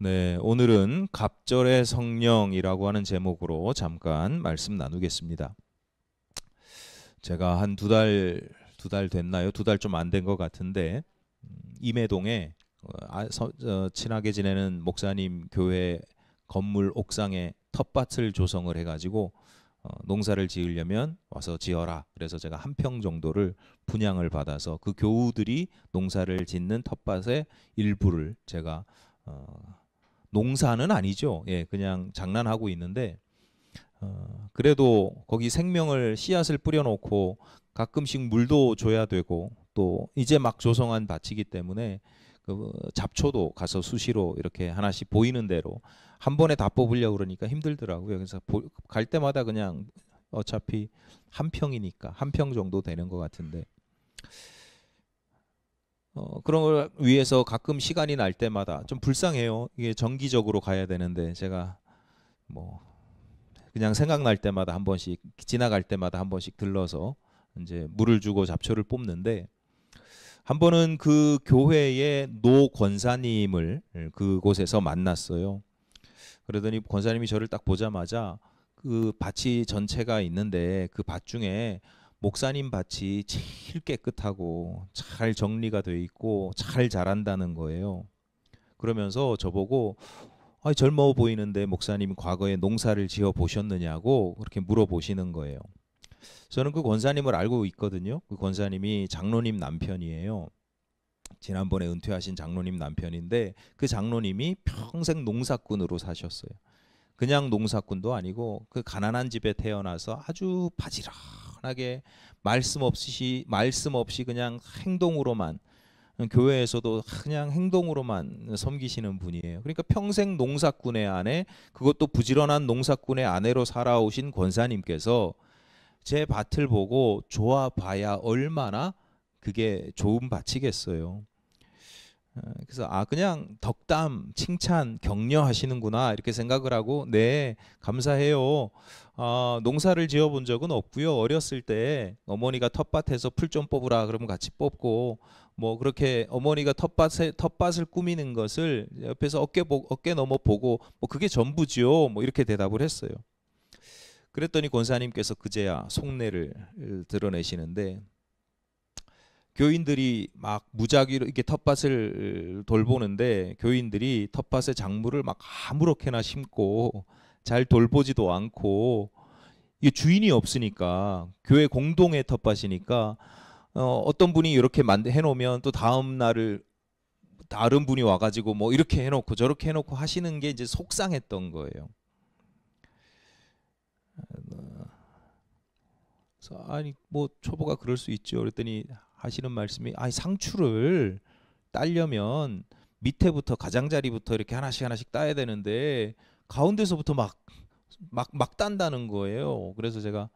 네, 오늘은 갑절의 성령이라고 하는 제목으로 잠깐 말씀 나누겠습니다. 제가 한 두 달 됐나요? 두 달 좀 안 된 것 같은데 임해동에 친하게 지내는 목사님 교회 건물 옥상에 텃밭을 조성을 해가지고 농사를 지으려면 와서 지어라. 그래서 제가 한 평 정도를 분양을 받아서 그 교우들이 농사를 짓는 텃밭의 일부를 제가 농사는 아니죠. 예, 그냥 장난하고 있는데 그래도 거기 생명을 씨앗을 뿌려놓고 가끔씩 물도 줘야 되고 또 이제 막 조성한 밭이기 때문에 그 잡초도 가서 수시로 이렇게 하나씩 보이는 대로 한 번에 다 뽑으려고 그러니까 힘들더라고요. 그래서 갈 때마다 그냥 어차피 한 평이니까 한 평 정도 되는 것 같은데 그런 걸 위해서 가끔 시간이 날 때마다 좀 불쌍해요. 이게 정기적으로 가야 되는데 제가 뭐 그냥 생각날 때마다 한 번씩 지나갈 때마다 한 번씩 들러서 이제 물을 주고 잡초를 뽑는데 한 번은 그 교회의 노 권사님을 그곳에서 만났어요. 그러더니 권사님이 저를 딱 보자마자 그 밭이 전체가 있는데 그 밭 중에 목사님 밭이 제일 깨끗하고 잘 정리가 돼 있고 잘 자란다는 거예요. 그러면서 저보고 젊어 보이는데 목사님 과거에 농사를 지어 보셨느냐고 그렇게 물어보시는 거예요. 저는 그 권사님을 알고 있거든요. 그 권사님이 장로님 남편이에요. 지난번에 은퇴하신 장로님 남편인데 그 장로님이 평생 농사꾼으로 사셨어요. 그냥 농사꾼도 아니고 그 가난한 집에 태어나서 아주 바지런하게 말씀 없이 그냥 행동으로만 교회에서도 그냥 행동으로만 섬기시는 분이에요. 그러니까 평생 농사꾼의 아내, 그것도 부지런한 농사꾼의 아내로 살아오신 권사님께서 제 밭을 보고 좋아 봐야 얼마나 그게 좋은 밭이겠어요. 그래서 그냥 덕담, 칭찬, 격려하시는구나 이렇게 생각을 하고 네 감사해요. 농사를 지어본 적은 없고요. 어렸을 때 어머니가 텃밭에서 풀 좀 뽑으라 그러면 같이 뽑고 뭐 그렇게 어머니가 텃밭을 꾸미는 것을 옆에서 어깨 넘어 보고 뭐 그게 전부지요. 뭐 이렇게 대답을 했어요. 그랬더니 권사님께서 그제야 속내를 드러내시는데 교인들이 막 무작위로 이렇게 텃밭을 돌보는데 교인들이 텃밭에 작물을 막 아무렇게나 심고 잘 돌보지도 않고 이게 주인이 없으니까 교회 공동의 텃밭이니까 어떤 분이 이렇게 해놓으면 또 다음 날을 다른 분이 와가지고 뭐 이렇게 해놓고 저렇게 해놓고 하시는 게 이제 속상했던 거예요. 그래서 아니 뭐 초보가 그럴 수 있죠. 그랬더니 하시는 말씀이 상추를 따려면 밑에부터 가장자리부터 이렇게 하나씩 하나씩 따야 되는데 가운데서부터 막 딴다는 거예요. 그래서 제가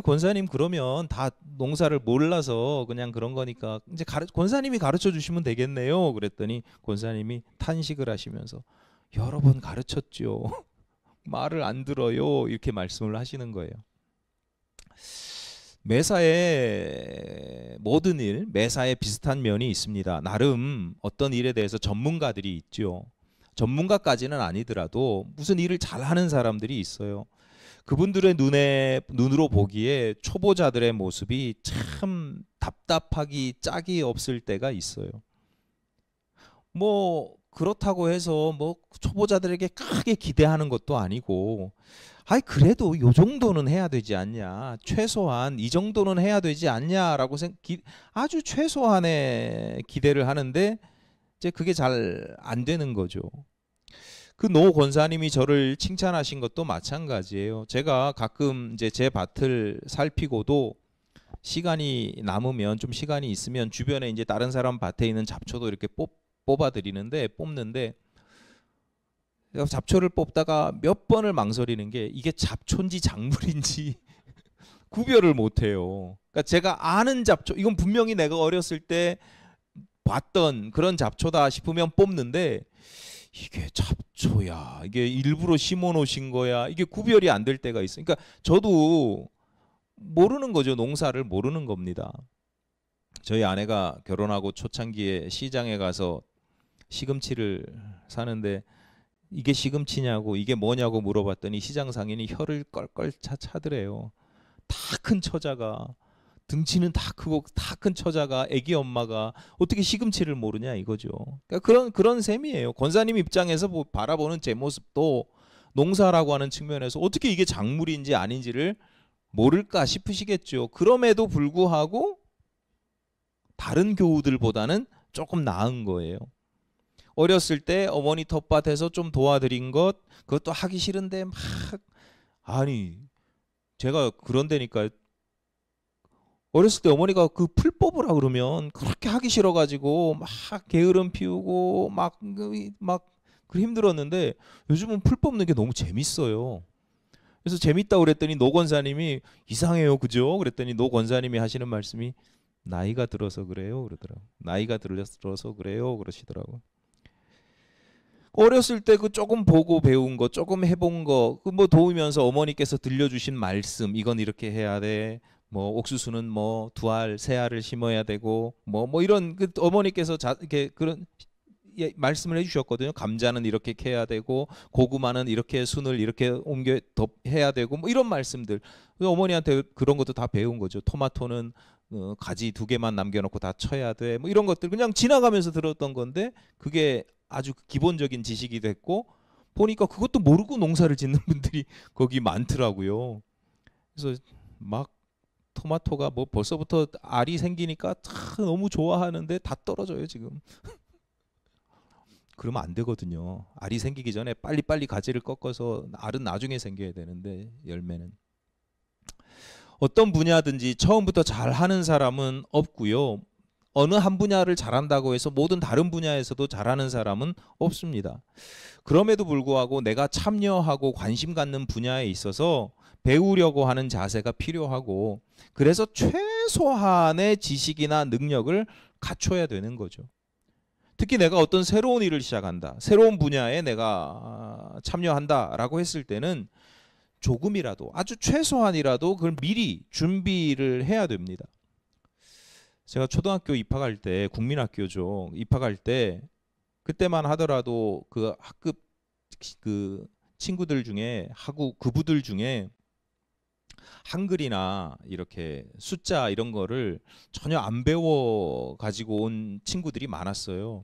권사님 그러면 다 농사를 몰라서 그냥 그런 거니까 이제 권사님이 가르쳐 주시면 되겠네요. 그랬더니 권사님이 탄식을 하시면서 여러 번 가르쳤죠. 말을 안 들어요. 이렇게 말씀을 하시는 거예요. 모든 일, 매사에 비슷한 면이 있습니다. 나름 어떤 일에 대해서 전문가들이 있죠. 전문가까지는 아니더라도 무슨 일을 잘하는 사람들이 있어요. 그분들의 눈으로 보기에 초보자들의 모습이 참 답답하기 짝이 없을 때가 있어요. 뭐 그렇다고 해서 뭐 초보자들에게 크게 기대하는 것도 아니고 그래도 요 정도는 해야 되지 않냐, 최소한 이 정도는 해야 되지 않냐라고 아주 최소한의 기대를 하는데 이제 그게 잘 안 되는 거죠. 그 노 권사님이 저를 칭찬하신 것도 마찬가지예요. 제가 가끔 이제 제 밭을 살피고도 시간이 남으면 좀 시간이 있으면 주변에 이제 다른 사람 밭에 있는 잡초도 이렇게 뽑는데 잡초를 뽑다가 몇 번을 망설이는 게 이게 잡초인지 작물인지 구별을 못해요. 그러니까 제가 아는 잡초, 이건 분명히 내가 어렸을 때 봤던 그런 잡초다 싶으면 뽑는데 이게 잡초야, 이게 일부러 심어 놓으신 거야, 이게 구별이 안 될 때가 있어요. 그러니까 저도 모르는 거죠. 농사를 모르는 겁니다. 저희 아내가 결혼하고 초창기에 시장에 가서 시금치를 사는데 이게 시금치냐고 이게 뭐냐고 물어봤더니 시장 상인이 혀를 껄껄 차더래요. 다 큰 처자가, 등치는 다 크고 다 큰 처자가, 애기 엄마가 어떻게 시금치를 모르냐 이거죠. 그러니까 그런 셈이에요. 권사님 입장에서 바라보는 제 모습도 농사라고 하는 측면에서 어떻게 이게 작물인지 아닌지를 모를까 싶으시겠죠. 그럼에도 불구하고 다른 교우들보다는 조금 나은 거예요. 어렸을 때 어머니 텃밭에서 좀 도와드린 것, 그것도 하기 싫은데 막, 아니 제가 그런데니까 어렸을 때 어머니가 그 풀 뽑으라 그러면 그렇게 하기 싫어가지고 막 게으름 피우고 막 힘들었는데 요즘은 풀 뽑는 게 너무 재밌어요. 그래서 재밌다고 그랬더니 노 권사님이 이상해요, 그죠? 그랬더니 노 권사님이 하시는 말씀이 나이가 들어서 그래요, 그러더라고. 나이가 들어서 그래요, 그러시더라고. 어렸을 때 그 조금 보고 배운 거, 조금 해본 거, 그 뭐 도우면서 어머니께서 들려주신 말씀, 이건 이렇게 해야 돼. 뭐 옥수수는 뭐 2알, 3알을 심어야 되고, 뭐 이런 그 어머니께서 이렇게 그런 말씀을 해주셨거든요. 감자는 이렇게 캐야 되고, 고구마는 이렇게 순을 이렇게 옮겨 해야 되고, 뭐 이런 말씀들. 어머니한테 그런 것도 다 배운 거죠. 토마토는 가지 2개만 남겨놓고 다 쳐야 돼. 뭐 이런 것들 그냥 지나가면서 들었던 건데 그게 아주 기본적인 지식이 됐고 보니까 그것도 모르고 농사를 짓는 분들이 거기 많더라고요. 그래서 막 토마토가 뭐 벌써부터 알이 생기니까 너무 좋아하는데 다 떨어져요 지금. 그러면 안 되거든요. 알이 생기기 전에 빨리빨리 가지를 꺾어서 알은 나중에 생겨야 되는데 열매는. 어떤 분야든지 처음부터 잘하는 사람은 없고요. 어느 한 분야를 잘한다고 해서 모든 다른 분야에서도 잘하는 사람은 없습니다. 그럼에도 불구하고 내가 참여하고 관심 갖는 분야에 있어서 배우려고 하는 자세가 필요하고 그래서 최소한의 지식이나 능력을 갖춰야 되는 거죠. 특히 내가 어떤 새로운 일을 시작한다. 새로운 분야에 내가 참여한다라고 했을 때는 조금이라도 아주 최소한이라도 그걸 미리 준비를 해야 됩니다. 제가 초등학교 입학할 때 국민학교죠. 입학할 때 그때만 하더라도 그 학급 그 친구들 중에 그부들 중에 한글이나 이렇게 숫자 이런 거를 전혀 안 배워 가지고 온 친구들이 많았어요.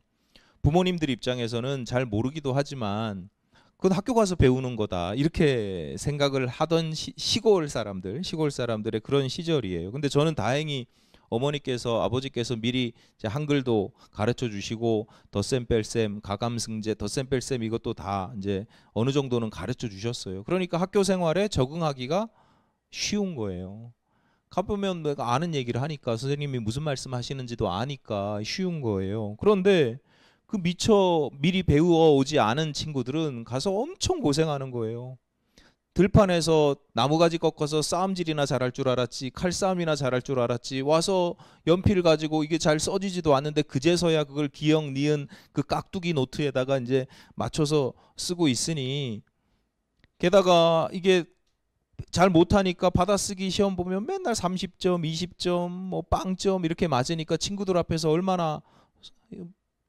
부모님들 입장에서는 잘 모르기도 하지만 그건 학교 가서 배우는 거다 이렇게 생각을 하던 시골 사람들의 그런 시절이에요. 근데 저는 다행히 어머니께서 아버지께서 미리 이제 한글도 가르쳐 주시고 덧셈 뺄셈 가감승제 덧셈 뺄셈 이것도 다 이제 어느 정도는 가르쳐 주셨어요. 그러니까 학교 생활에 적응하기가 쉬운 거예요. 가보면 내가 아는 얘기를 하니까 선생님이 무슨 말씀 하시는지도 아니까 쉬운 거예요. 그런데 그 미리 배워 오지 않은 친구들은 가서 엄청 고생하는 거예요. 들판에서 나무가지 꺾어서 싸움질이나 잘할 줄 알았지 칼싸움이나 잘할 줄 알았지 와서 연필 가지고 이게 잘 써지지도 않는데 그제서야 그걸 기역 니은 그 깍두기 노트에다가 이제 맞춰서 쓰고 있으니 게다가 이게 잘 못하니까 받아쓰기 시험 보면 맨날 30점 20점 뭐 빵점 이렇게 맞으니까 친구들 앞에서 얼마나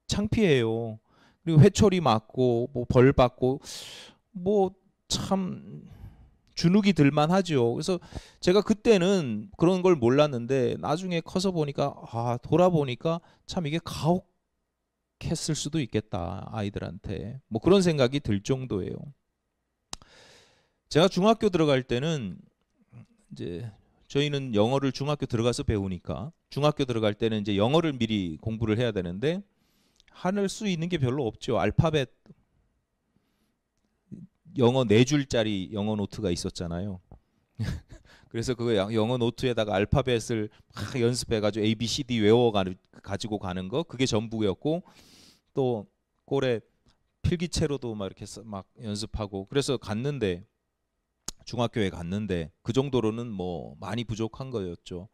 창피해요. 그리고 회초리 맞고 뭐 벌 받고 뭐 참 주눅이 들만 하죠. 그래서 제가 그때는 그런 걸 몰랐는데 나중에 커서 보니까 돌아보니까 참 이게 가혹했을 수도 있겠다 아이들한테 뭐 그런 생각이 들 정도예요. 제가 중학교 들어갈 때는 이제 저희는 영어를 중학교 들어가서 배우니까 중학교 들어갈 때는 이제 영어를 미리 공부를 해야 되는데 할 수 있는 게 별로 없죠. 알파벳 영어 4줄짜리 영어 노트가 있었잖아요. 그래서 그 영어 노트에다가 알파벳을 막 연습해가지고 A, B, C, D 가지고 가는 거 그게 전부였고 또 꼴에 필기체로도 막 이렇게 막 연습하고 그래서 중학교에 갔는데 그 정도로는 뭐 많이 부족한 거였죠.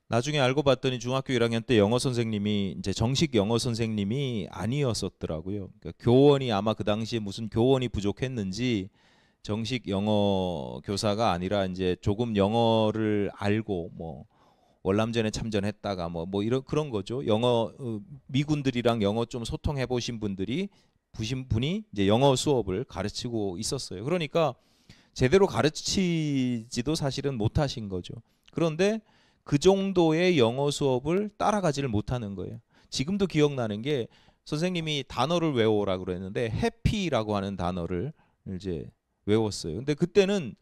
나중에 알고 봤더니 중학교 1학년 때 영어 선생님이 이제 정식 영어 선생님이 아니었었더라고요. 그러니까 교원이 아마 그 당시에 무슨 교원이 부족했는지 정식 영어 교사가 아니라 이제 조금 영어를 알고 뭐 월남전에 참전했다가 뭐 이런 그런 거죠. 영어 미군들이랑 영어 좀 소통해 보신 분들이 부신 분이 이제 영어 수업을 가르치고 있었어요. 그러니까 제대로 가르치지도 사실은 못하신 거죠. 그런데 그 정도의 영어 수업을 따라가지를 못하는 거예요. 지금도 기억나는 게 선생님이 단어를 외워오라 그랬는데 해피라고 하는 단어를 이제 외웠어요. 근데 그때는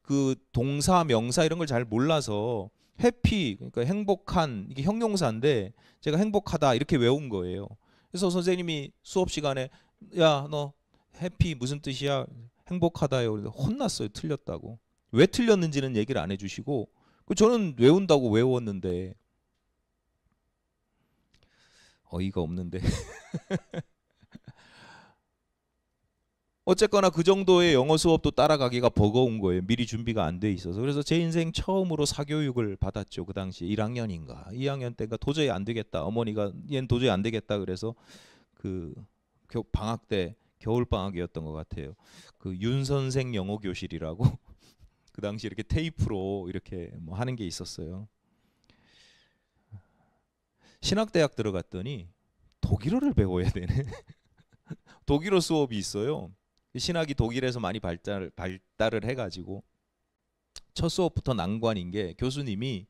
그 동사, 명사 이런 걸 잘 몰라서 해피, 그러니까 행복한, 이게 형용사인데 제가 행복하다 이렇게 외운 거예요. 그래서 선생님이 수업 시간에 야, 너 해피 무슨 뜻이야? 행복하다요. 그래서 혼났어요. 틀렸다고. 왜 틀렸는지는 얘기를 안 해주시고 저는 외운다고 외웠는데 어이가 없는데 어쨌거나 그 정도의 영어 수업도 따라가기가 버거운 거예요. 미리 준비가 안 돼 있어서. 그래서 제 인생 처음으로 사교육을 받았죠. 그 당시 1학년인가 2학년 때가 도저히 안 되겠다. 어머니가 얘는 도저히 안 되겠다 그래서 그 방학 때 겨울 방학이었던 것 같아요. 그 윤 선생 영어 교실이라고 그 당시 이렇게 테이프로 이렇게 뭐 하는 게 있었어요. 신학대학 들어갔더니 독일어를 배워야 되네. 독일어 수업이 있어요. 신학이 독일에서 많이 발달을 해가지고 첫 수업부터 난관인 게 교수님이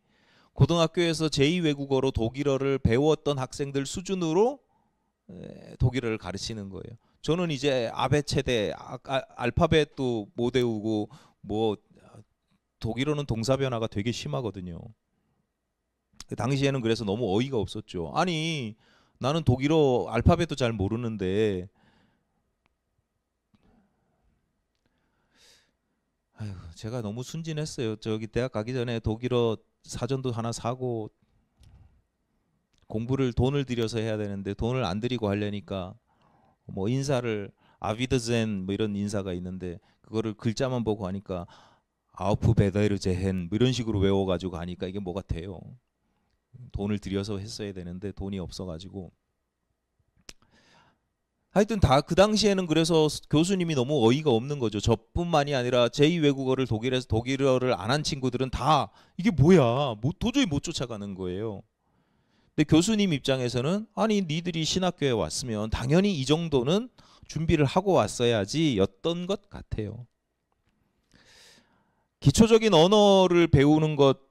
고등학교에서 제2외국어로 독일어를 배웠던 학생들 수준으로 독일어를 가르치는 거예요. 저는 이제 아베체대 알파벳도 못 외우고 뭐 독일어는 동사 변화가 되게 심하거든요. 그 당시에는 그래서 너무 어이가 없었죠. 아니 나는 독일어 알파벳도 잘 모르는데 아유, 제가 너무 순진했어요. 저기 대학 가기 전에 독일어 사전도 하나 사고 공부를 돈을 들여서 해야 되는데 돈을 안 들이고 하려니까 뭐 인사를 아비드젠 뭐 이런 인사가 있는데 그거를 글자만 보고 하니까 아우프베더르제헨 뭐 이런 식으로 외워가지고 하니까 이게 뭐가 돼요. 돈을 들여서 했어야 되는데 돈이 없어가지고 하여튼 다 그 당시에는 그래서 교수님이 너무 어이가 없는 거죠. 저뿐만이 아니라 제2외국어를 독일에서 독일어를 안 한 친구들은 다 이게 뭐야 도저히 못 쫓아가는 거예요. 근데 교수님 입장에서는 아니 니들이 신학교에 왔으면 당연히 이 정도는 준비를 하고 왔어야지 였던 것 같아요. 기초적인 언어를 배우는 것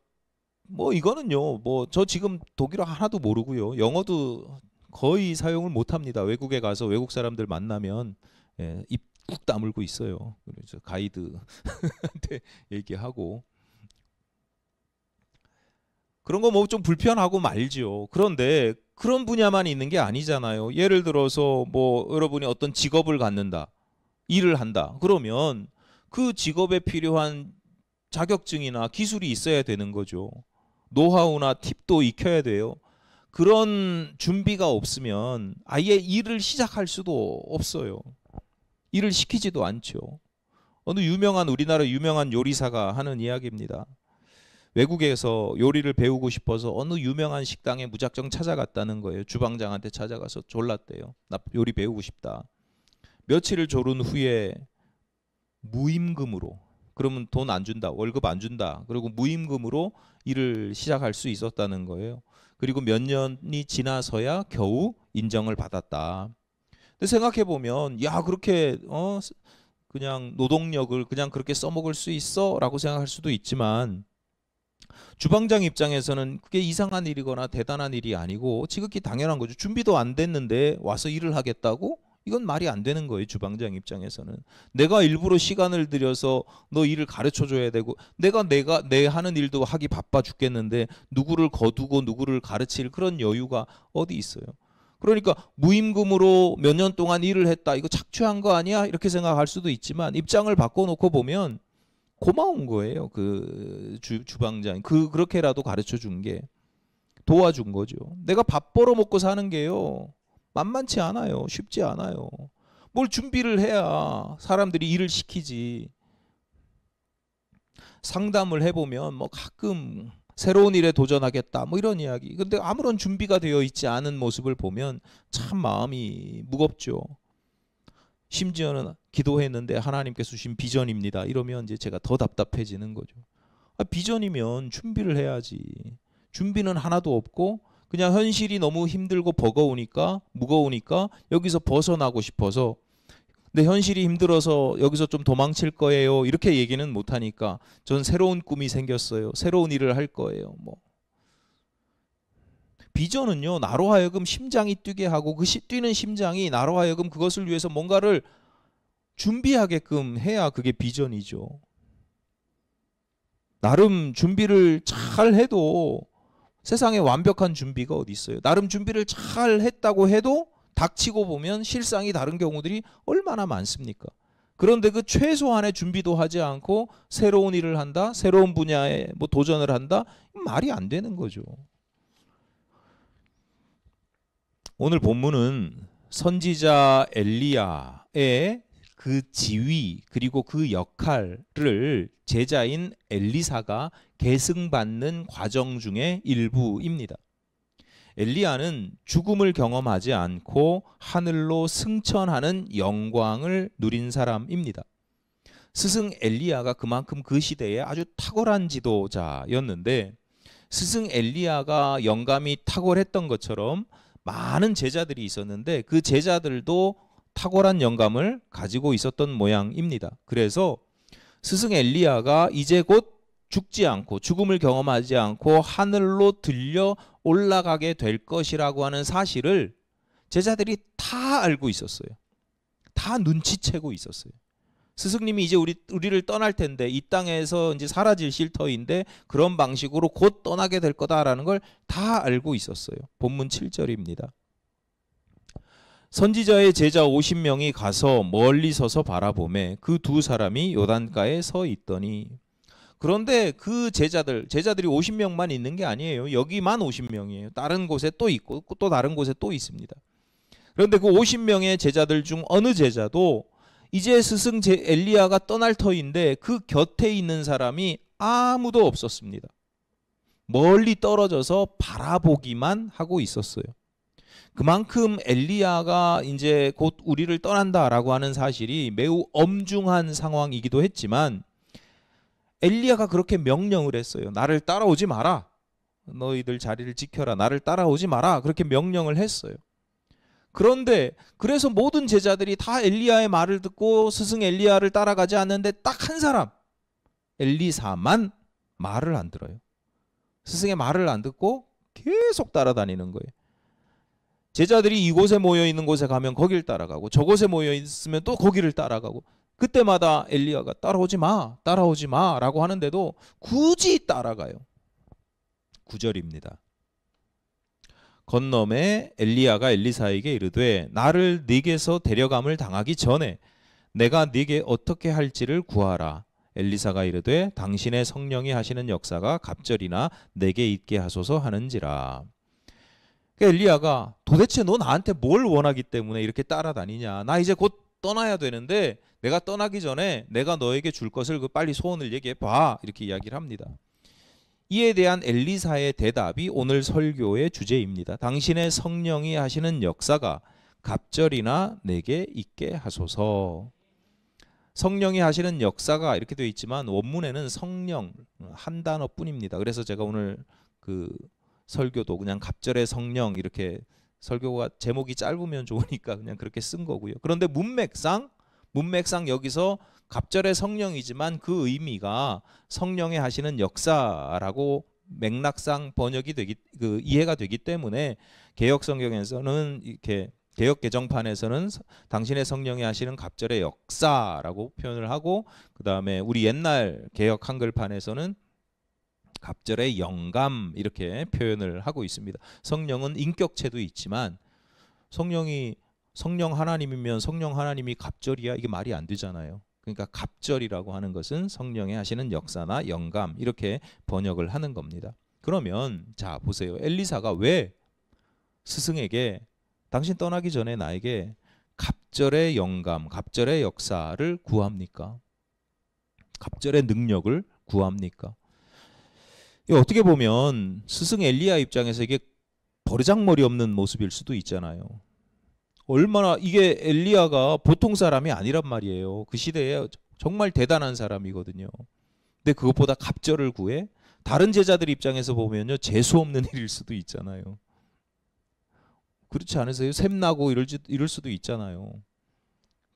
뭐 이거는요 뭐 저 지금 독일어 하나도 모르고요 영어도 거의 사용을 못합니다. 외국에 가서 외국 사람들 만나면 입 꾹 다물고 있어요. 그래서 가이드한테 얘기하고 그런 거 뭐 좀 불편하고 말죠. 그런데 그런 분야만 있는 게 아니잖아요. 예를 들어서 뭐 여러분이 어떤 직업을 갖는다, 일을 한다. 그러면 그 직업에 필요한 자격증이나 기술이 있어야 되는 거죠. 노하우나 팁도 익혀야 돼요. 그런 준비가 없으면 아예 일을 시작할 수도 없어요. 일을 시키지도 않죠. 어느 우리나라 유명한 요리사가 하는 이야기입니다. 외국에서 요리를 배우고 싶어서 어느 유명한 식당에 무작정 찾아갔다는 거예요. 주방장한테 찾아가서 졸랐대요. 나 요리 배우고 싶다. 며칠을 졸은 후에 무임금으로, 그러면 돈 안 준다, 월급 안 준다, 그리고 무임금으로 일을 시작할 수 있었다는 거예요. 그리고 몇 년이 지나서야 겨우 인정을 받았다. 근데 생각해 보면 야 그렇게 그냥 노동력을 그냥 그렇게 써먹을 수 있어라고 생각할 수도 있지만 주방장 입장에서는 그게 이상한 일이거나 대단한 일이 아니고 지극히 당연한 거죠. 준비도 안 됐는데 와서 일을 하겠다고? 이건 말이 안 되는 거예요. 주방장 입장에서는. 내가 일부러 시간을 들여서 너 일을 가르쳐 줘야 되고 내가 내 하는 일도 하기 바빠 죽겠는데 누구를 거두고 누구를 가르칠 그런 여유가 어디 있어요. 그러니까 무임금으로 몇 년 동안 일을 했다. 이거 착취한 거 아니야? 이렇게 생각할 수도 있지만 입장을 바꿔놓고 보면 고마운 거예요. 그 주방장 그렇게라도 가르쳐 준 게 도와준 거죠. 내가 밥 벌어 먹고 사는 게요. 만만치 않아요. 쉽지 않아요. 뭘 준비를 해야 사람들이 일을 시키지. 상담을 해보면 뭐 가끔 새로운 일에 도전하겠다 뭐 이런 이야기. 근데 아무런 준비가 되어 있지 않은 모습을 보면 참 마음이 무겁죠. 심지어는 기도했는데 하나님께서 주신 비전입니다. 이러면 이제 제가 더 답답해지는 거죠. 비전이면 준비를 해야지. 준비는 하나도 없고 그냥 현실이 너무 힘들고 버거우니까 무거우니까 여기서 벗어나고 싶어서 근데 현실이 힘들어서 여기서 좀 도망칠 거예요. 이렇게 얘기는 못 하니까 전 새로운 꿈이 생겼어요. 새로운 일을 할 거예요. 뭐 비전은요. 나로 하여금 심장이 뛰게 하고 그 뛰는 심장이 나로 하여금 그것을 위해서 뭔가를 준비하게끔 해야 그게 비전이죠. 나름 준비를 잘 해도 세상에 완벽한 준비가 어디 있어요. 나름 준비를 잘 했다고 해도 닥치고 보면 실상이 다른 경우들이 얼마나 많습니까? 그런데 그 최소한의 준비도 하지 않고 새로운 일을 한다, 새로운 분야에 뭐 도전을 한다, 말이 안 되는 거죠. 오늘 본문은 선지자 엘리야의 그 지위 그리고 그 역할을 제자인 엘리사가 계승받는 과정 중의 일부입니다. 엘리야는 죽음을 경험하지 않고 하늘로 승천하는 영광을 누린 사람입니다. 스승 엘리야가 그만큼 그 시대에 아주 탁월한 지도자였는데 스승 엘리야가 영감이 탁월했던 것처럼 많은 제자들이 있었는데 그 제자들도 탁월한 영감을 가지고 있었던 모양입니다. 그래서 스승 엘리야가 이제 곧 죽지 않고 죽음을 경험하지 않고 하늘로 들려 올라가게 될 것이라고 하는 사실을 제자들이 다 알고 있었어요. 다 눈치채고 있었어요. 스승님이 이제 우리를 떠날 텐데 이 땅에서 이제 사라질 쉴터인데 그런 방식으로 곧 떠나게 될 거다라는 걸 다 알고 있었어요. 본문 7절입니다. 선지자의 제자 50명이 가서 멀리 서서 바라보매 그 두 사람이 요단가에 서 있더니 그런데 그 제자들이 50명만 있는 게 아니에요. 여기만 50명이에요. 다른 곳에 또 있고 또 다른 곳에 또 있습니다. 그런데 그 50명의 제자들 중 어느 제자도 이제 스승 엘리야가 떠날 터인데 그 곁에 있는 사람이 아무도 없었습니다. 멀리 떨어져서 바라보기만 하고 있었어요. 그만큼 엘리야가 이제 곧 우리를 떠난다라고 하는 사실이 매우 엄중한 상황이기도 했지만 엘리야가 그렇게 명령을 했어요. 나를 따라오지 마라. 너희들 자리를 지켜라. 나를 따라오지 마라. 그렇게 명령을 했어요. 그런데 그래서 모든 제자들이 다 엘리야의 말을 듣고 스승 엘리야를 따라가지 않는데 딱 한 사람 엘리사만 말을 안 들어요. 스승의 말을 안 듣고 계속 따라다니는 거예요. 제자들이 이곳에 모여 있는 곳에 가면 거길 따라가고 저곳에 모여 있으면 또 거기를 따라가고 그때마다 엘리야가 따라오지 마 라고 하는데도 굳이 따라가요. 9절입니다. 건너매 엘리야가 엘리사에게 이르되 나를 네게서 데려감을 당하기 전에 내가 네게 어떻게 할지를 구하라. 엘리사가 이르되 당신의 성령이 하시는 역사가 갑절이나 내게 있게 하소서 하는지라. 그러니까 엘리야가 도대체 너 나한테 뭘 원하기 때문에 이렇게 따라다니냐. 나 이제 곧 떠나야 되는데 내가 떠나기 전에 내가 너에게 줄 것을 빨리 소원을 얘기해 봐. 이렇게 이야기를 합니다. 이에 대한 엘리사의 대답이 오늘 설교의 주제입니다. 당신의 성령이 하시는 역사가 갑절이나 내게 있게 하소서. 성령이 하시는 역사가 이렇게 되어 있지만 원문에는 성령 한 단어뿐입니다. 그래서 제가 오늘 그 설교도 그냥 갑절의 성령 이렇게 설교가 제목이 짧으면 좋으니까 그냥 그렇게 쓴 거고요. 그런데 문맥상 여기서 갑절의 성령이지만 그 의미가 성령의 하시는 역사라고 맥락상 번역이 이해가 되기 때문에 개역 성경에서는 이렇게 개역 개정판에서는 당신의 성령이 하시는 갑절의 역사라고 표현을 하고 그다음에 우리 옛날 개역 한글판에서는 갑절의 영감 이렇게 표현을 하고 있습니다. 성령은 인격체도 있지만 성령 하나님이면 성령 하나님이 갑절이야 이게 말이 안 되잖아요. 그러니까 갑절이라고 하는 것은 성령의 하시는 역사나 영감 이렇게 번역을 하는 겁니다. 그러면 자 보세요. 엘리사가 왜 스승에게 당신 떠나기 전에 나에게 갑절의 영감, 갑절의 역사를 구합니까? 갑절의 능력을 구합니까? 어떻게 보면 스승 엘리야 입장에서 이게 버르장머리 없는 모습일 수도 있잖아요. 얼마나 이게 엘리야가 보통 사람이 아니란 말이에요. 그 시대에 정말 대단한 사람이거든요. 근데 그것보다 갑절을 구해? 다른 제자들 입장에서 보면요 재수 없는 일일 수도 있잖아요. 그렇지 않으세요? 샘나고 이럴 수도 있잖아요.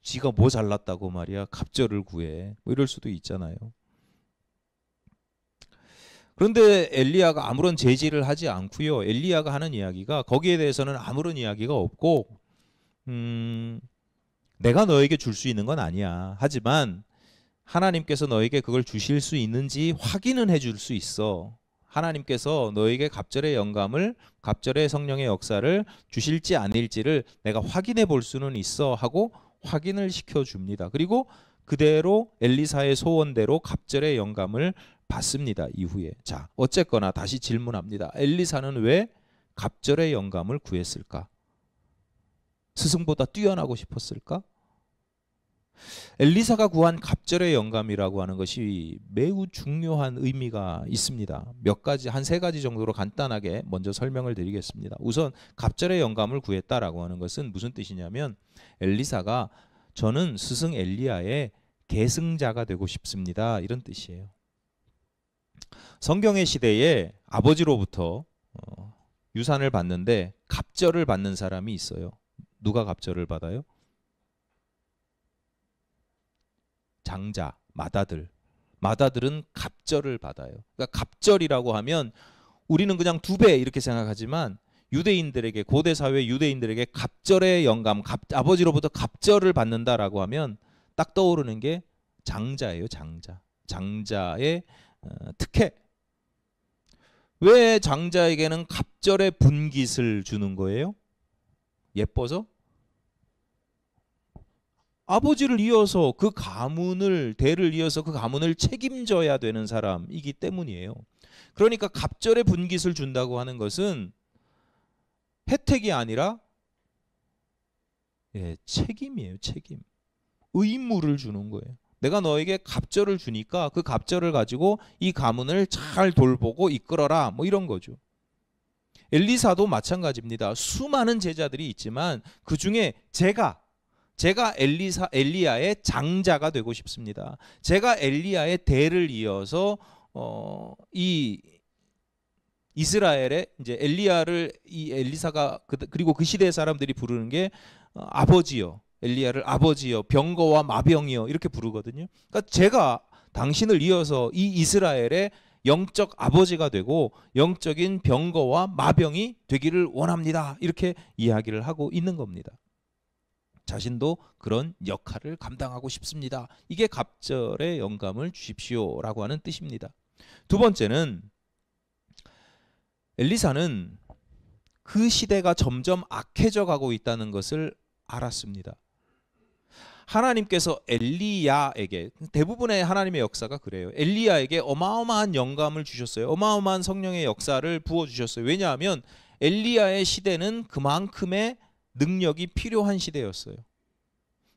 지가 뭐 잘났다고 말이야. 갑절을 구해. 뭐 이럴 수도 있잖아요. 그런데 엘리야가 아무런 제지를 하지 않고요. 엘리야가 하는 이야기가 거기에 대해서는 아무런 이야기가 없고 내가 너에게 줄 수 있는 건 아니야. 하지만 하나님께서 너에게 그걸 주실 수 있는지 확인은 해줄 수 있어. 하나님께서 너에게 갑절의 영감을, 갑절의 성령의 역사를 주실지 아닐지를 내가 확인해 볼 수는 있어 하고 확인을 시켜줍니다. 그리고 그대로 엘리사의 소원대로 갑절의 영감을 받습니다. 이후에. 자, 어쨌거나 다시 질문합니다. 엘리사는 왜 갑절의 영감을 구했을까? 스승보다 뛰어나고 싶었을까? 엘리사가 구한 갑절의 영감이라고 하는 것이 매우 중요한 의미가 있습니다. 몇 가지, 한 세 가지 정도로 간단하게 먼저 설명을 드리겠습니다. 우선 갑절의 영감을 구했다라고 하는 것은 무슨 뜻이냐면 엘리사가 저는 스승 엘리야의 계승자가 되고 싶습니다. 이런 뜻이에요. 성경의 시대에 아버지로부터 유산을 받는데 갑절을 받는 사람이 있어요. 누가 갑절을 받아요? 장자, 맏아들. 맏아들은 갑절을 받아요. 그러니까 갑절이라고 하면 우리는 그냥 2배 이렇게 생각하지만 유대인들에게, 고대 사회 유대인들에게 갑절의 영감, 아버지로부터 갑절을 받는다라고 하면 딱 떠오르는 게 장자예요. 장자. 장자의 특혜. 왜 장자에게는 갑절의 분깃을 주는 거예요? 예뻐서? 아버지를 이어서 그 가문을, 대를 이어서 그 가문을 책임져야 되는 사람이기 때문이에요. 그러니까 갑절의 분깃을 준다고 하는 것은 혜택이 아니라 책임이에요. 책임. 의무를 주는 거예요. 내가 너에게 갑절을 주니까 그 갑절을 가지고 이 가문을 잘 돌보고 이끌어라. 뭐 이런 거죠. 엘리사도 마찬가지입니다. 수많은 제자들이 있지만 그 중에 제가 엘리야의 장자가 되고 싶습니다. 제가 엘리야의 대를 이어서 이 이스라엘의 이제 엘리야를 이 엘리사가 그리고 그 시대의 사람들이 부르는 게 아버지요. 엘리야를 아버지요, 병거와 마병이요 이렇게 부르거든요. 그러니까 제가 당신을 이어서 이 이스라엘의 영적 아버지가 되고 영적인 병거와 마병이 되기를 원합니다. 이렇게 이야기를 하고 있는 겁니다. 자신도 그런 역할을 감당하고 싶습니다. 이게 갑절의 영감을 주십시오라고 하는 뜻입니다. 두 번째는 엘리사는 그 시대가 점점 악해져 가고 있다는 것을 알았습니다. 하나님께서 엘리야에게, 대부분의 하나님의 역사가 그래요. 엘리야에게 어마어마한 영감을 주셨어요. 어마어마한 성령의 역사를 부어주셨어요. 왜냐하면 엘리야의 시대는 그만큼의 능력이 필요한 시대였어요.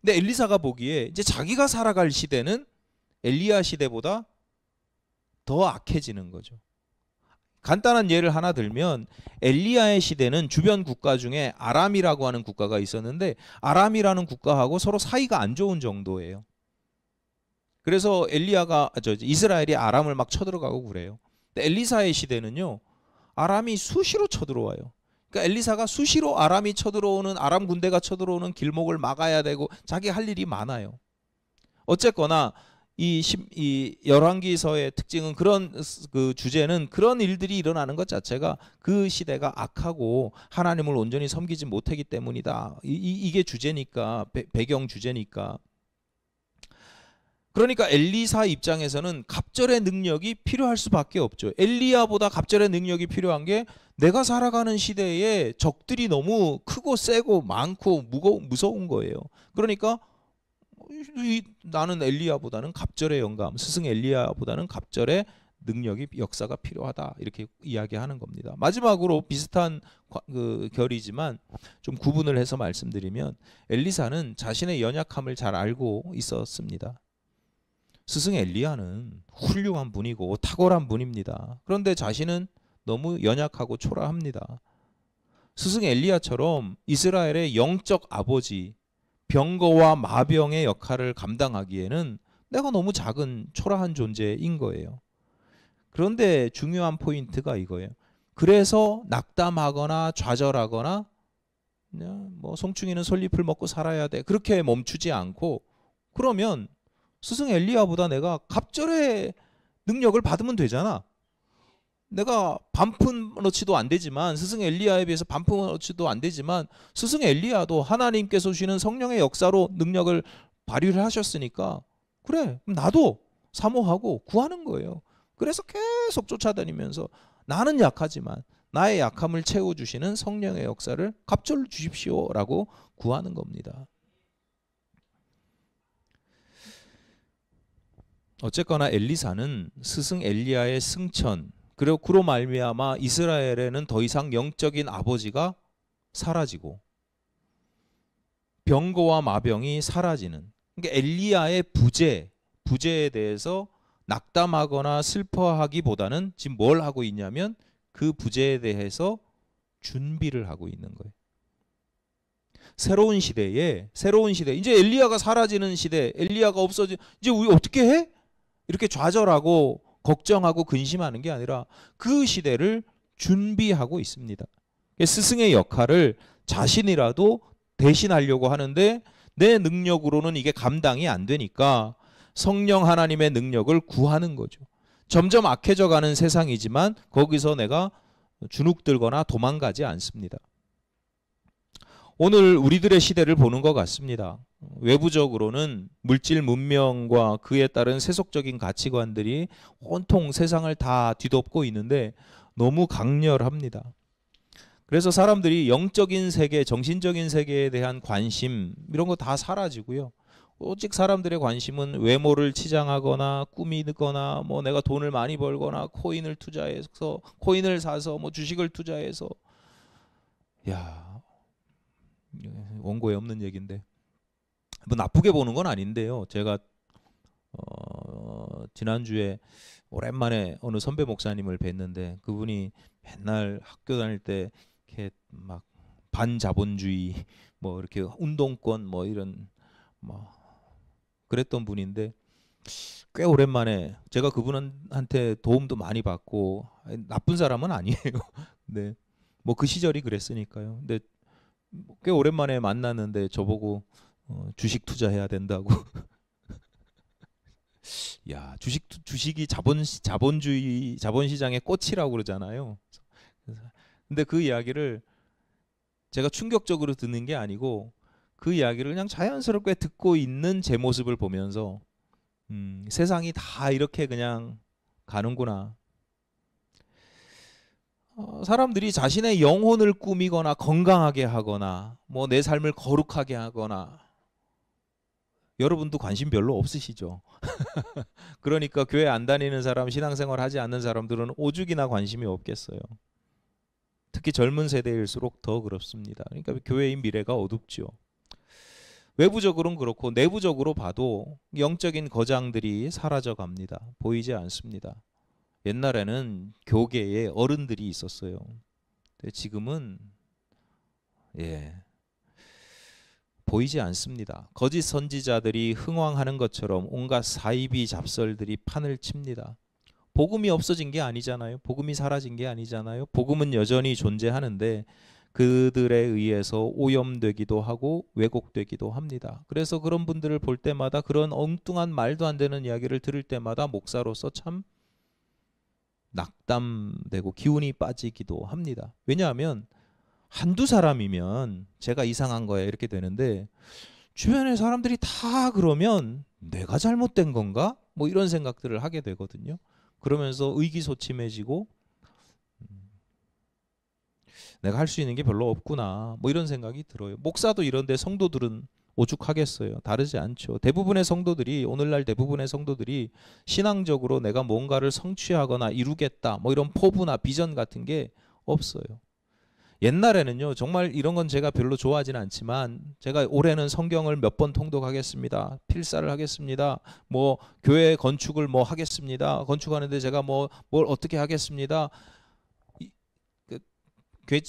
근데 엘리사가 보기에 이제 자기가 살아갈 시대는 엘리야 시대보다 더 악해지는 거죠. 간단한 예를 하나 들면 엘리야의 시대는 주변 국가 중에 아람이라고 하는 국가가 있었는데 아람이라는 국가하고 서로 사이가 안 좋은 정도예요. 그래서 이스라엘이 아람을 막 쳐들어가고 그래요. 근데 엘리사의 시대는요, 아람이 수시로 쳐들어와요. 그러니까 엘리사가 수시로 아람이 쳐들어오는, 아람 군대가 쳐들어오는 길목을 막아야 되고 자기 할 일이 많아요. 어쨌거나 이 열왕기서의 특징은 그런 그 주제는 그런 일들이 일어나는 것 자체가 그 시대가 악하고 하나님을 온전히 섬기지 못하기 때문이다. 이게 주제니까, 배경 주제니까. 그러니까 엘리사 입장에서는 갑절의 능력이 필요할 수밖에 없죠. 엘리야보다 갑절의 능력이 필요한 게 내가 살아가는 시대에 적들이 너무 크고 세고 많고 무서운 거예요. 그러니까 나는 엘리야보다는 갑절의 영감, 스승 엘리야보다는 갑절의 능력이, 역사가 필요하다. 이렇게 이야기하는 겁니다. 마지막으로 비슷한 그 결이지만 좀 구분을 해서 말씀드리면 엘리사는 자신의 연약함을 잘 알고 있었습니다. 스승 엘리야는 훌륭한 분이고 탁월한 분입니다. 그런데 자신은 너무 연약하고 초라합니다. 스승 엘리야처럼 이스라엘의 영적 아버지, 병거와 마병의 역할을 감당하기에는 내가 너무 작은 초라한 존재인 거예요. 그런데 중요한 포인트가 이거예요. 그래서 낙담하거나 좌절하거나 뭐 송충이는 솔잎을 먹고 살아야 돼. 그렇게 멈추지 않고 그러면 스승 엘리야보다 내가 갑절의 능력을 받으면 되잖아. 내가 반푼어치도 안 되지만 스승 엘리야에 비해서 반푼어치도 안 되지만 스승 엘리야도 하나님께서 주시는 성령의 역사로 능력을 발휘를 하셨으니까 그래 나도 사모하고 구하는 거예요. 그래서 계속 쫓아다니면서 나는 약하지만 나의 약함을 채워주시는 성령의 역사를 갑절로 주십시오라고 구하는 겁니다. 어쨌거나 엘리사는 스승 엘리야의 승천 그리고 그로 말미암아 이스라엘에는 더 이상 영적인 아버지가 사라지고 병거와 마병이 사라지는 그러니까 엘리야의 부재에 대해서 낙담하거나 슬퍼하기보다는 지금 뭘 하고 있냐면 그 부재에 대해서 준비를 하고 있는 거예요. 새로운 시대 이제 엘리야가 사라지는 시대 엘리야가 없어지 이제 우리 어떻게 해? 이렇게 좌절하고 걱정하고 근심하는 게 아니라 그 시대를 준비하고 있습니다. 스승의 역할을 자신이라도 대신하려고 하는데 내 능력으로는 이게 감당이 안 되니까 성령 하나님의 능력을 구하는 거죠. 점점 악해져 가는 세상이지만 거기서 내가 주눅들거나 도망가지 않습니다. 오늘 우리들의 시대를 보는 것 같습니다. 외부적으로는 물질 문명과 그에 따른 세속적인 가치관들이 온통 세상을 다 뒤덮고 있는데 너무 강렬합니다. 그래서 사람들이 영적인 세계, 정신적인 세계에 대한 관심 이런 거 다 사라지고요. 오직 사람들의 관심은 외모를 치장하거나 꾸미거나 뭐 내가 돈을 많이 벌거나 코인을 투자해서 코인을 사서 뭐 주식을 투자해서 원고에 없는 얘기인데 뭐 나쁘게 보는 건 아닌데요. 제가 지난주에 오랜만에 어느 선배 목사님을 뵀는데 그분이 맨날 학교 다닐 때 이렇게 막 반자본주의 뭐 이렇게 운동권 뭐 이런 뭐 그랬던 분인데 꽤 오랜만에 제가 그분한테 도움도 많이 받고 나쁜 사람은 아니에요. 네. 뭐 그 시절이 그랬으니까요. 근데 꽤 오랜만에 만났는데 저보고 주식 투자해야 된다고. 야, 주식이 자본주의 자본시장의 꽃이라고 그러잖아요. 근데 그 이야기를 제가 충격적으로 듣는 게 아니고 그 이야기를 그냥 자연스럽게 듣고 있는 제 모습을 보면서 세상이 다 이렇게 그냥 가는구나. 사람들이 자신의 영혼을 꾸미거나 건강하게 하거나 뭐 내 삶을 거룩하게 하거나 여러분도 관심 별로 없으시죠? 그러니까 교회 안 다니는 사람, 신앙생활 하지 않는 사람들은 오죽이나 관심이 없겠어요. 특히 젊은 세대일수록 더 그렇습니다. 그러니까 교회의 미래가 어둡죠. 외부적으로는 그렇고 내부적으로 봐도 영적인 거장들이 사라져 갑니다. 보이지 않습니다. 옛날에는 교계에 어른들이 있었어요. 근데 지금은 보이지 않습니다. 거짓 선지자들이 흥왕하는 것처럼 온갖 사이비 잡설들이 판을 칩니다. 복음이 없어진 게 아니잖아요. 복음이 사라진 게 아니잖아요. 복음은 여전히 존재하는데 그들에 의해서 오염되기도 하고 왜곡되기도 합니다. 그래서 그런 분들을 볼 때마다 그런 엉뚱한 말도 안 되는 이야기를 들을 때마다 목사로서 참 낙담되고 기운이 빠지기도 합니다. 왜냐하면 한두 사람이면 제가 이상한 거야 이렇게 되는데 주변의 사람들이 다 그러면 내가 잘못된 건가? 뭐 이런 생각들을 하게 되거든요. 그러면서 의기소침해지고 내가 할 수 있는 게 별로 없구나 뭐 이런 생각이 들어요. 목사도 이런데 성도들은 오죽하겠어요. 다르지 않죠. 오늘날 대부분의 성도들이 신앙적으로 내가 뭔가를 성취하거나 이루겠다 뭐 이런 포부나 비전 같은 게 없어요. 옛날에는요 정말 이런 건 제가 별로 좋아하지는 않지만 제가 올해는 성경을 몇 번 통독하겠습니다. 필사를 하겠습니다. 뭐 교회 건축을 뭐 하겠습니다. 건축하는데 제가 뭘 어떻게 하겠습니다.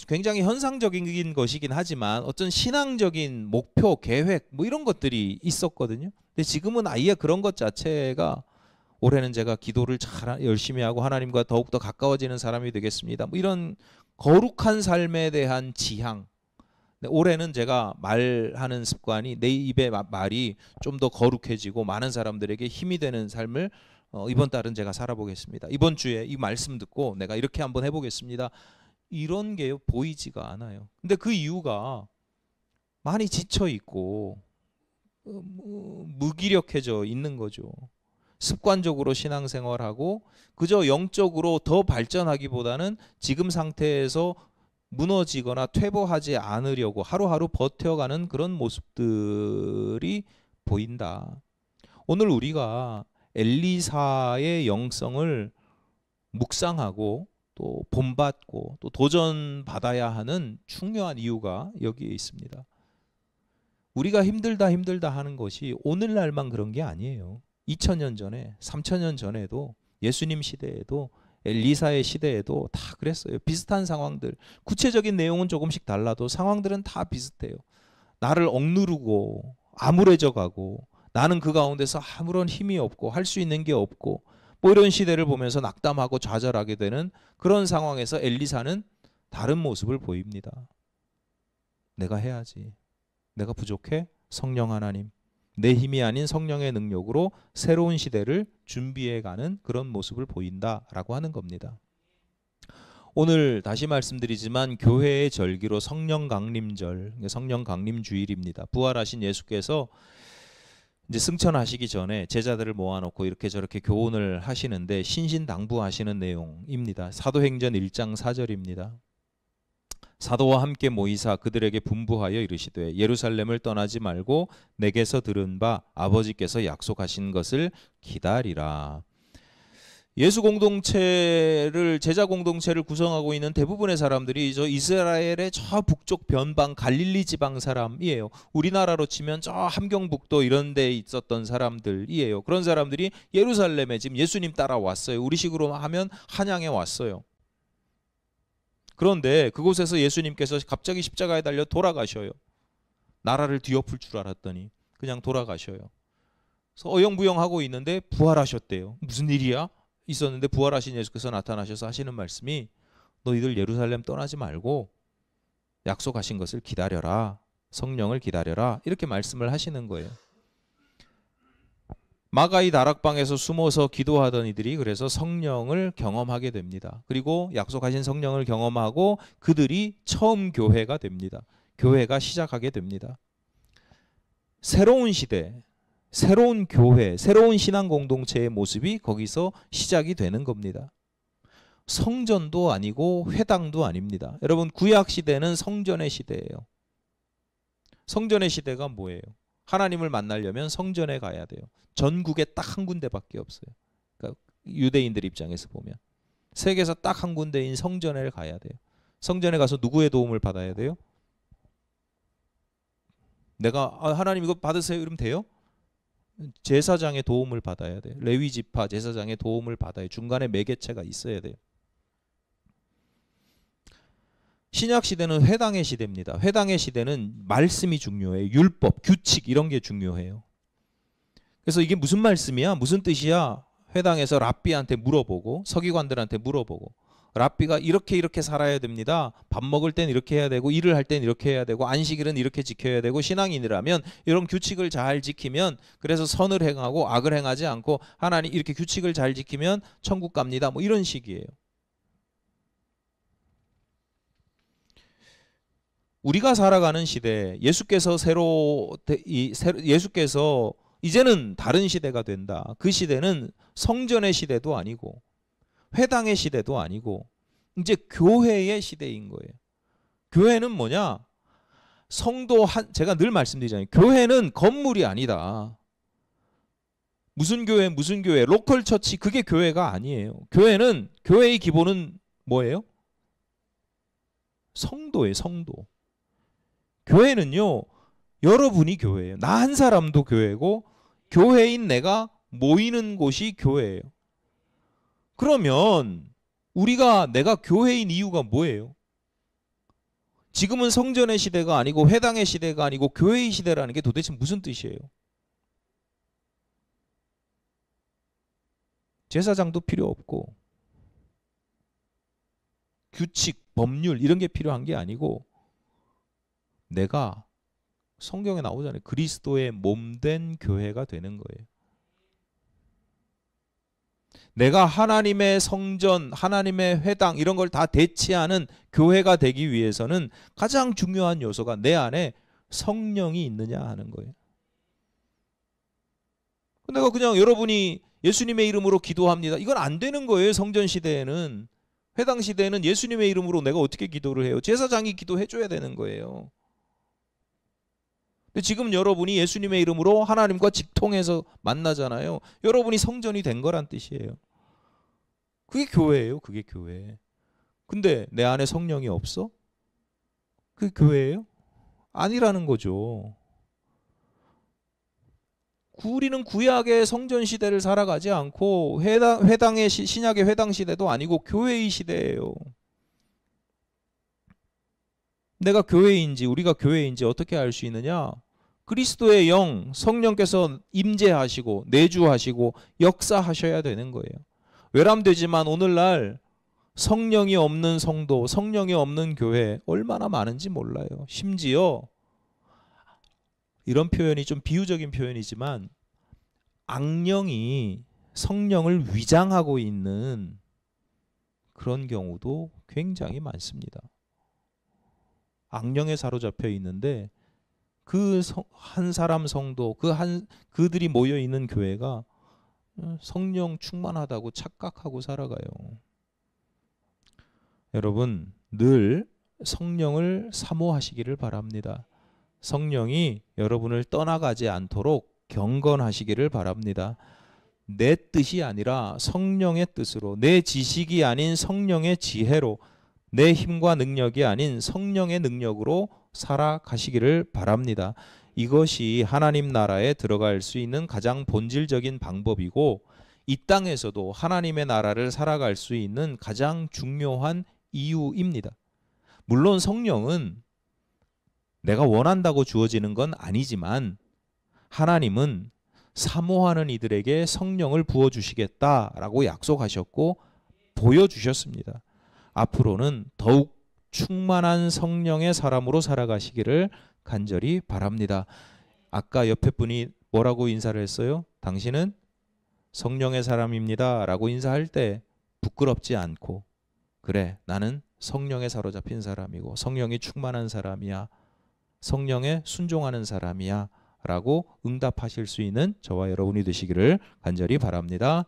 굉장히 현상적인 것이긴 하지만 어떤 신앙적인 목표, 계획 뭐 이런 것들이 있었거든요. 근데 지금은 아예 그런 것 자체가 올해는 제가 기도를 열심히 하고 하나님과 더욱더 가까워지는 사람이 되겠습니다. 뭐 이런 거룩한 삶에 대한 지향 근데 올해는 제가 말하는 습관이 내 입의 말이 좀 더 거룩해지고 많은 사람들에게 힘이 되는 삶을 이번 달은 제가 살아보겠습니다. 이번 주에 이 말씀 듣고 내가 이렇게 한번 해보겠습니다. 이런 게 보이지가 않아요. 근데 그 이유가 많이 지쳐 있고 무기력해져 있는 거죠. 습관적으로 신앙생활하고 그저 영적으로 더 발전하기보다는 지금 상태에서 무너지거나 퇴보하지 않으려고 하루하루 버텨가는 그런 모습들이 보인다. 오늘 우리가 엘리사의 영성을 묵상하고 또 본받고 또 도전받아야 하는 중요한 이유가 여기에 있습니다. 우리가 힘들다 하는 것이 오늘날만 그런 게 아니에요. 2000년 전에 3000년 전에도 예수님 시대에도 엘리사의 시대에도 다 그랬어요. 비슷한 상황들. 구체적인 내용은 조금씩 달라도 상황들은 다 비슷해요. 나를 억누르고 암울해져 가고 나는 그 가운데서 아무런 힘이 없고 할 수 있는 게 없고 뭐 이런 시대를 보면서 낙담하고 좌절하게 되는 그런 상황에서 엘리사는 다른 모습을 보입니다. 내가 해야지. 내가 부족해? 성령 하나님. 내 힘이 아닌 성령의 능력으로 새로운 시대를 준비해가는 그런 모습을 보인다라고 하는 겁니다. 오늘 다시 말씀드리지만 교회의 절기로 성령 강림절, 성령 강림 주일입니다. 부활하신 예수께서 이제 승천하시기 전에 제자들을 모아놓고 이렇게 저렇게 교훈을 하시는데 신신당부하시는 내용입니다. 사도행전 1장 4절입니다. 사도와 함께 모이사 그들에게 분부하여 이르시되 예루살렘을 떠나지 말고 내게서 들은 바 아버지께서 약속하신 것을 기다리라. 예수 공동체를 제자 공동체를 구성하고 있는 대부분의 사람들이 저 이스라엘의 저 북쪽 변방 갈릴리 지방 사람이에요. 우리나라로 치면 저 함경북도 이런 데 있었던 사람들이에요. 그런 사람들이 예루살렘에 지금 예수님 따라왔어요. 우리식으로 하면 한양에 왔어요. 그런데 그곳에서 예수님께서 갑자기 십자가에 달려 돌아가셔요. 나라를 뒤엎을 줄 알았더니 그냥 돌아가셔요. 그래서 어영부영하고 있는데 부활하셨대요. 무슨 일이야? 있었는데 부활하신 예수께서 나타나셔서 하시는 말씀이 너희들 예루살렘 떠나지 말고 약속하신 것을 기다려라. 성령을 기다려라. 이렇게 말씀을 하시는 거예요. 마가이 다락방에서 숨어서 기도하던 이들이 그래서 성령을 경험하게 됩니다. 그리고 약속하신 성령을 경험하고 그들이 처음 교회가 됩니다. 교회가 시작하게 됩니다. 새로운 시대, 새로운 교회, 새로운 신앙 공동체의 모습이 거기서 시작이 되는 겁니다. 성전도 아니고 회당도 아닙니다. 여러분 구약 시대는 성전의 시대예요. 성전의 시대가 뭐예요? 하나님을 만나려면 성전에 가야 돼요. 전국에 딱 한 군데밖에 없어요. 그러니까 유대인들 입장에서 보면 세계에서 딱 한 군데인 성전에 가야 돼요. 성전에 가서 누구의 도움을 받아야 돼요? 내가 하나님 이거 받으세요 이러면 돼요? 제사장의 도움을 받아야 돼요. 레위 지파 제사장의 도움을 받아요. 중간에 매개체가 있어야 돼요. 신약 시대는 회당의 시대입니다. 회당의 시대는 말씀이 중요해요. 율법, 규칙 이런 게 중요해요. 그래서 이게 무슨 말씀이야? 무슨 뜻이야? 회당에서 랍비한테 물어보고 서기관들한테 물어보고 랍비가 이렇게 살아야 됩니다. 밥 먹을 땐 이렇게 해야 되고 일을 할 땐 이렇게 해야 되고 안식일은 이렇게 지켜야 되고 신앙인이라면 이런 규칙을 잘 지키면 그래서 선을 행하고 악을 행하지 않고 하나님 이렇게 규칙을 잘 지키면 천국 갑니다. 뭐 이런 식이에요. 우리가 살아가는 시대 예수께서 예수께서 이제는 다른 시대가 된다. 그 시대는 성전의 시대도 아니고 회당의 시대도 아니고 이제 교회의 시대인 거예요. 교회는 뭐냐? 성도 한 제가 늘 말씀드리잖아요. 교회는 건물이 아니다. 무슨 교회 로컬 처치 그게 교회가 아니에요. 교회는 교회의 기본은 뭐예요? 성도예요. 성도. 교회는요. 여러분이 교회예요. 나 한 사람도 교회고 교회인 내가 모이는 곳이 교회예요. 그러면 내가 교회인 이유가 뭐예요? 지금은 성전의 시대가 아니고 회당의 시대가 아니고 교회의 시대라는 게 도대체 무슨 뜻이에요? 제사장도 필요 없고 규칙, 법률 이런 게 필요한 게 아니고 내가 성경에 나오잖아요. 그리스도의 몸된 교회가 되는 거예요. 내가 하나님의 성전, 하나님의 회당 이런 걸 다 대치하는 교회가 되기 위해서는 가장 중요한 요소가 내 안에 성령이 있느냐 하는 거예요. 내가 그냥 여러분이 예수님의 이름으로 기도합니다. 이건 안 되는 거예요. 성전 시대에는. 회당 시대에는 예수님의 이름으로 내가 어떻게 기도를 해요? 제사장이 기도해 줘야 되는 거예요. 근데 지금 여러분이 예수님의 이름으로 하나님과 직통해서 만나잖아요. 여러분이 성전이 된 거란 뜻이에요. 그게 교회예요. 그게 교회. 근데 내 안에 성령이 없어? 그게 교회예요? 아니라는 거죠. 우리는 구약의 성전 시대를 살아가지 않고 회당의 신약의 회당 시대도 아니고 교회의 시대예요. 내가 교회인지 우리가 교회인지 어떻게 알 수 있느냐? 그리스도의 영 성령께서 임재하시고 내주하시고 역사하셔야 되는 거예요. 외람되지만 오늘날 성령이 없는 성도, 성령이 없는 교회 얼마나 많은지 몰라요. 심지어 이런 표현이 좀 비유적인 표현이지만 악령이 성령을 위장하고 있는 그런 경우도 굉장히 많습니다. 악령에 사로잡혀 있는데 그 한 사람 성도, 그들이 모여 있는 교회가 성령 충만하다고 착각하고 살아가요. 여러분 늘 성령을 사모하시기를 바랍니다. 성령이 여러분을 떠나가지 않도록 경건하시기를 바랍니다. 내 뜻이 아니라 성령의 뜻으로, 내 지식이 아닌 성령의 지혜로, 내 힘과 능력이 아닌 성령의 능력으로 살아가시기를 바랍니다. 이것이 하나님 나라에 들어갈 수 있는 가장 본질적인 방법이고 이 땅에서도 하나님의 나라를 살아갈 수 있는 가장 중요한 이유입니다. 물론 성령은 내가 원한다고 주어지는 건 아니지만 하나님은 사모하는 이들에게 성령을 부어주시겠다라고 약속하셨고 보여주셨습니다. 앞으로는 더욱 충만한 성령의 사람으로 살아가시기를 간절히 바랍니다. 아까 옆에 분이 뭐라고 인사를 했어요? 당신은 성령의 사람입니다 라고 인사할 때 부끄럽지 않고 그래 나는 성령에 사로잡힌 사람이고 성령이 충만한 사람이야. 성령에 순종하는 사람이야 라고 응답하실 수 있는 저와 여러분이 되시기를 간절히 바랍니다.